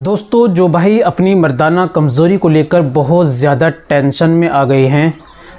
दोस्तों, जो भाई अपनी मर्दाना कमज़ोरी को लेकर बहुत ज़्यादा टेंशन में आ गए हैं,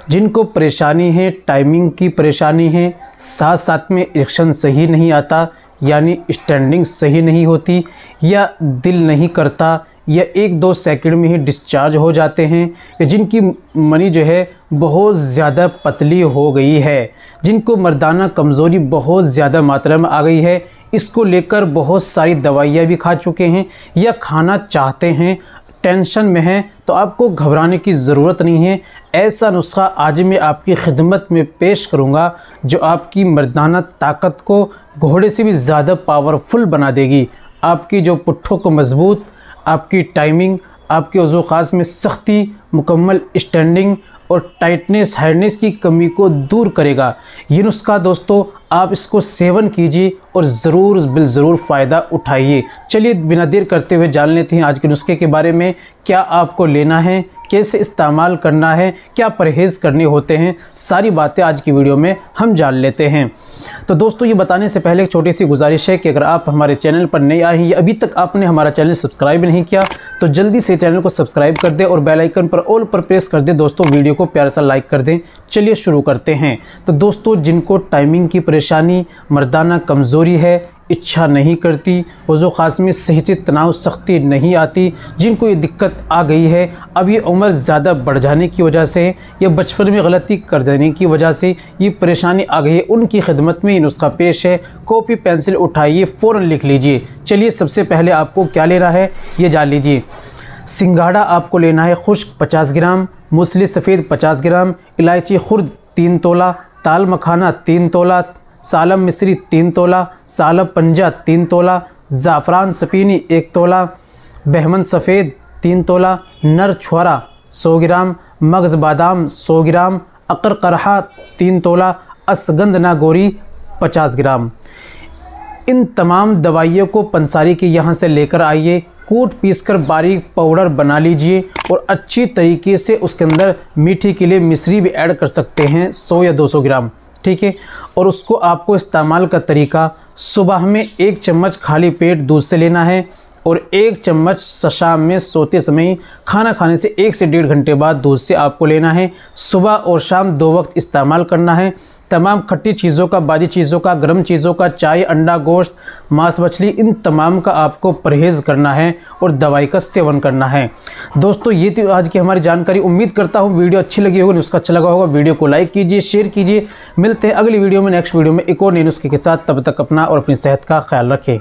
जिनको परेशानी है, टाइमिंग की परेशानी है, साथ साथ में इरेक्शन सही नहीं आता, यानी स्टैंडिंग सही नहीं होती, या दिल नहीं करता, या 1-2 सेकंड में ही डिस्चार्ज हो जाते हैं, या जिनकी मनी जो है बहुत ज़्यादा पतली हो गई है, जिनको मर्दाना कमज़ोरी बहुत ज़्यादा मात्रा में आ गई है, इसको लेकर बहुत सारी दवाइयाँ भी खा चुके हैं या खाना चाहते हैं, टेंशन में हैं, तो आपको घबराने की ज़रूरत नहीं है। ऐसा नुस्खा आज मैं आपकी खिदमत में पेश करूंगा जो आपकी मर्दाना ताकत को घोड़े से भी ज़्यादा पावरफुल बना देगी। आपकी जो पुट्ठों को मजबूत, आपकी टाइमिंग, आपके वज़ू ख़ास में सख्ती, मुकम्मल स्टैंडिंग और टाइटनेस, हार्डनेस की कमी को दूर करेगा। ये नुस्खा दोस्तों, आप इसको सेवन कीजिए और ज़रूर फ़ायदा उठाइए। चलिए बिना देर करते हुए जान लेते हैं आज के नुस्खे के बारे में। क्या आपको लेना है, कैसे इस्तेमाल करना है, क्या परहेज़ करने होते हैं, सारी बातें आज की वीडियो में हम जान लेते हैं। तो दोस्तों, ये बताने से पहले एक छोटी सी गुजारिश है कि अगर आप हमारे चैनल पर नए आए हैं या अभी तक आपने हमारा चैनल सब्सक्राइब नहीं किया तो जल्दी से चैनल को सब्सक्राइब कर दें और बेल आइकन पर ऑल पर प्रेस कर दें। दोस्तों, वीडियो को प्यार सा लाइक कर दें। चलिए शुरू करते हैं। तो दोस्तों, जिनको टाइमिंग की परेशानी, मर्दाना कमज़ोरी है, इच्छा नहीं करती, वज़ू ख़ास में सही से तनाव सख्ती नहीं आती, जिनको ये दिक्कत आ गई है, अब ये उम्र ज़्यादा बढ़ जाने की वजह से या बचपन में गलती कर देने की वजह से ये परेशानी आ गई है, उनकी खिदमत में ये नुस्खा पेश है। कॉपी पेंसिल उठाइए, फ़ौरन लिख लीजिए। चलिए सबसे पहले आपको क्या लेना है ये जान लीजिए। सिंगाड़ा आपको लेना है खुश्क 50 ग्राम, मूसली सफ़ेद 50 ग्राम, इलायची खुर्द 3 तोला, ताल मखाना 3 तोला, सालम मिस्री 3 तोला, सालब पंजा 3 तोला, ज़ाफ़रान सफ़ीनी 1 तोला, बहमन सफ़ेद 3 तोला, नर छुआरा 100 ग्राम, मगज़ बादाम 100 ग्राम, अकर करहा 3 तोला, असगंध नागोरी 50 ग्राम। इन तमाम दवाइयों को पंसारी के यहाँ से लेकर आइए, कूट पीसकर बारीक पाउडर बना लीजिए और अच्छी तरीके से उसके अंदर मीठी के लिए मिश्री भी ऐड कर सकते हैं 100 या 200 ग्राम, ठीक है। और उसको आपको इस्तेमाल का तरीका, सुबह में 1 चम्मच खाली पेट दूध से लेना है और 1 चम्मच शाम में सोते समय खाना खाने से 1 से 1.5 घंटे बाद दूध से आपको लेना है। सुबह और शाम 2 वक्त इस्तेमाल करना है। तमाम खट्टी चीज़ों का, बादी चीज़ों का, गर्म चीज़ों का, चाय, अंडा, गोश्त, मांस, मछली, इन तमाम का आपको परहेज़ करना है और दवाई का सेवन करना है। दोस्तों, ये थी आज की हमारी जानकारी। उम्मीद करता हूँ वीडियो अच्छी लगी होगी, नुस्खा अच्छा लगा होगा। वीडियो को लाइक कीजिए, शेयर कीजिए। मिलते हैं अगली वीडियो में, नेक्स्ट वीडियो में एक और नए नुस्खे के साथ। तब तक अपना और अपनी सेहत का ख्याल रखें।